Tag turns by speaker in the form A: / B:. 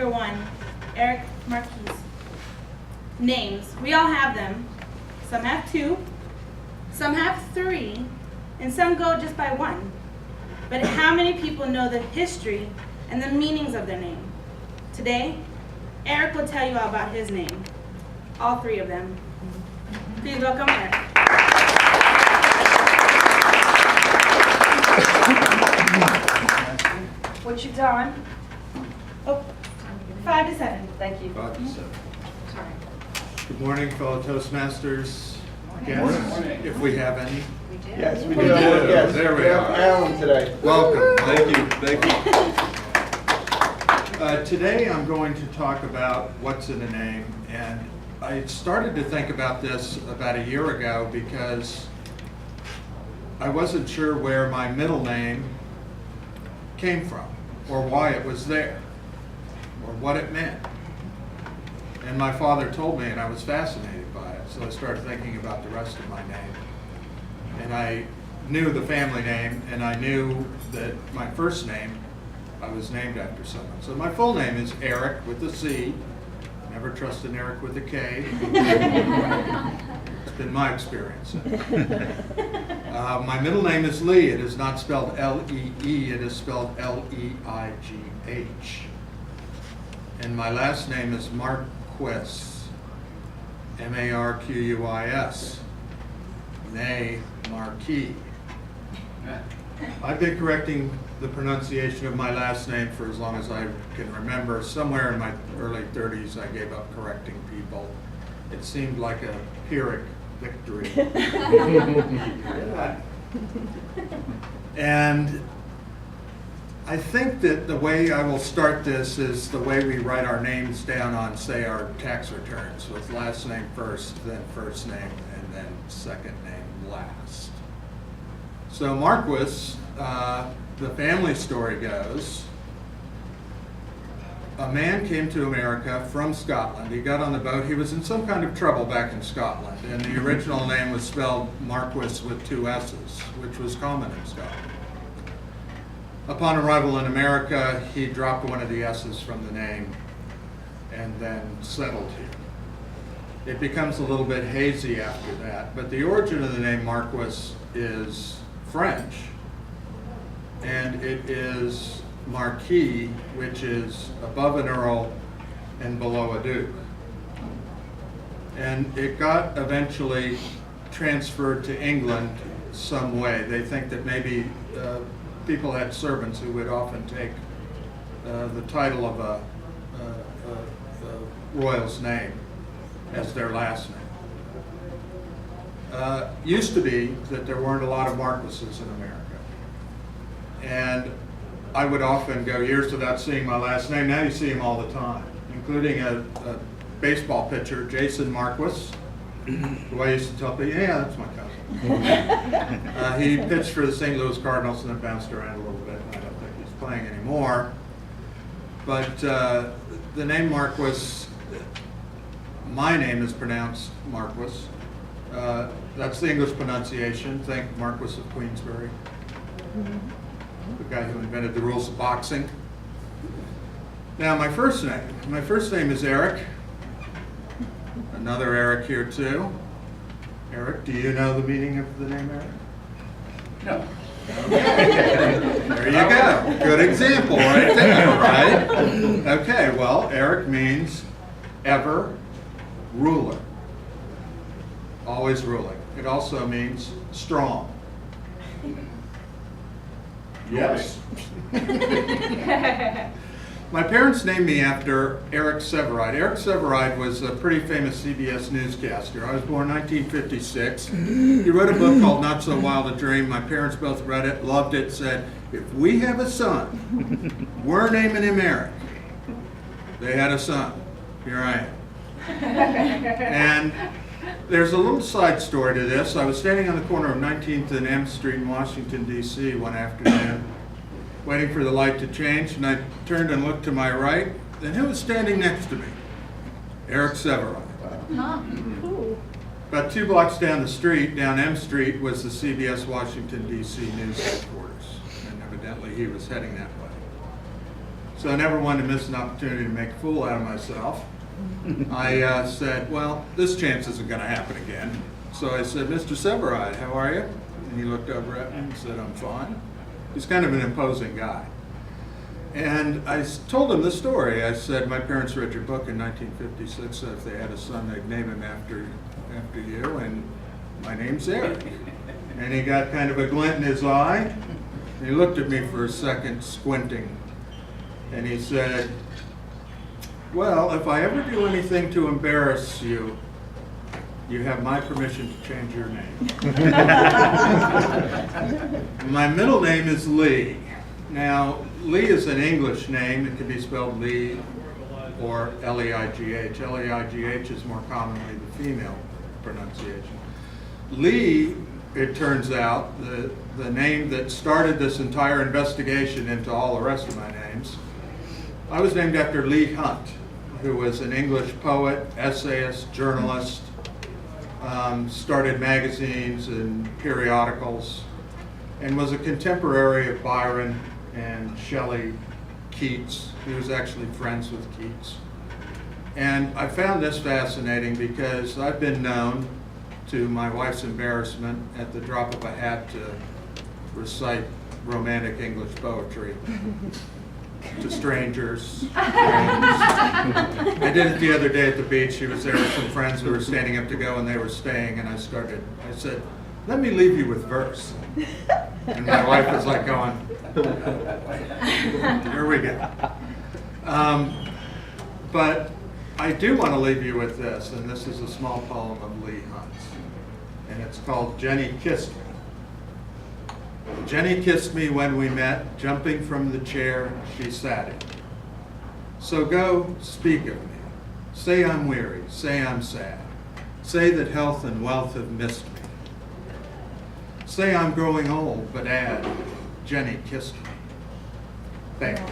A: Number 1, Eric Marquis. Names. We all have them. Some have 2, some have 3, and some go just by 1. But how many people know the history and the meanings of their name? Today, Eric will tell you all about his name. All 3 of them. Please welcome Eric.
B: What's your time?
A: Oh, 5 to 7.
B: Thank you.
C: 5 to 7.
B: Sorry.
C: Good morning, fellow Toastmasters.
B: Morning.
C: Guests, if we have any.
B: We did.
D: Yes, we
C: We
D: do.
C: do.
D: Yes,
C: There we
D: we have
C: are.
D: Alan today.
C: Welcome. Thank you. Today I'm going to talk about what's in a name, and I started to think about this about a year ago because I wasn't sure where my middle name came from, or why it was there, or what it meant. And my father told me, and I was fascinated by it, so I started thinking about the rest of my name. And I knew the family name, and I knew that my first name, I was named after someone. So my full name is Eric with a C. Never trust an Eric with a K. It's been my experience. My middle name is Lee. It is not spelled L-E-E. It is spelled L-E-I-G-H. And my last name is Marquis. M-A-R-Q-U-I-S. Nay, Marquis. I've been correcting the pronunciation of my last name for as long as I can remember. Somewhere in my early 30s, I gave up correcting people. It seemed like a Pyrrhic victory. And I think that the way I will start this is the way we write our names down on, say, our tax returns, with last name first, then first name, and then second name last. So Marquis, the family story goes, a man came to America from Scotland. He got on the boat. He was in some kind of trouble back in Scotland, and the original name was spelled Marquis with 2 S's, which was common in Scotland. Upon arrival in America, he dropped one of the S's from the name and then settled here. It becomes a little bit hazy after that, but the origin of the name Marquis is French, and it is Marquis, which is above an earl and below a duke. And it got eventually transferred to England some way. They think that maybe people had servants who would often take the title of a royal's name as their last name. Used to be that there weren't a lot of marquises in America. And I would often go years without seeing my last name. Now you see him all the time, including a baseball pitcher, Jason Marquis, who I used to tell people, yeah, that's my cousin. He pitched for the St. Louis Cardinals and then bounced around a little bit, and I don't think he's playing anymore. But the name Marquis, my name is pronounced Marquis. That's the English pronunciation. Think Marquis of Queensberry, the guy who invented the rules of boxing. Now my first name is Eric. Another Eric here too. Eric, do you know the meaning of the name Eric?
D: No.
C: There you go. Good example right there, right? Okay, well, Eric means ever ruler. Always ruling. It also means strong. Yes. My parents named me after Eric Sevareid. Eric Sevareid was a pretty famous CBS newscaster. I was born in 1956. He wrote a book called Not So Wild a Dream. My parents both read it, loved it, said, if we have a son, we're naming him Eric. They had a son. Here I am. And there's a little side story to this. I was standing on the corner of 19th and M Street in Washington, D.C. one afternoon, waiting for the light to change, and I turned and looked to my right, and who was standing next to me? Eric Sevareid. About 2 blocks down the street, down M Street, was the CBS Washington, D.C. news headquarters, and evidently he was heading that way. So I never wanted to miss an opportunity to make a fool out of myself. I said, well, this chance isn't going to happen again. So I said, Mr. Severide, how are you? And he looked over at me and said, I'm fine. He's kind of an imposing guy. And I told him the story. I said, my parents read your book in 1956, so if they had a son, they'd name him after you, and my name's Eric. And he got kind of a glint in his eye, and he looked at me for a second, squinting, and he said, well, if I ever do anything to embarrass you, you have my permission to change your name. My middle name is Lee. Now, Lee is an English name. It can be spelled Lee or L-E-I-G-H. L-E-I-G-H is more commonly the female pronunciation. Lee, it turns out, the name that started this entire investigation into all the rest of my names, I was named after Leigh Hunt, who was an English poet, essayist, journalist, started magazines and periodicals, and was a contemporary of Byron and Shelley, Keats. He was actually friends with Keats. And I found this fascinating because I've been known, to my wife's embarrassment, at the drop of a hat to recite romantic English poetry to strangers. I did it the other day at the beach. She was there with some friends who were standing up to go, and they were staying, and I said, let me leave you with verse. And my wife was like going, here we go. But I do want to leave you with this, and this is a small poem of Leigh Hunt's, and it's called Jenny Kissed Me. Jenny kissed me when we met, jumping from the chair she sat in. So go, speak of me. Say I'm weary, say I'm sad. Say that health and wealth have missed me. Say I'm growing old, but add, Jenny kissed me. Thank you.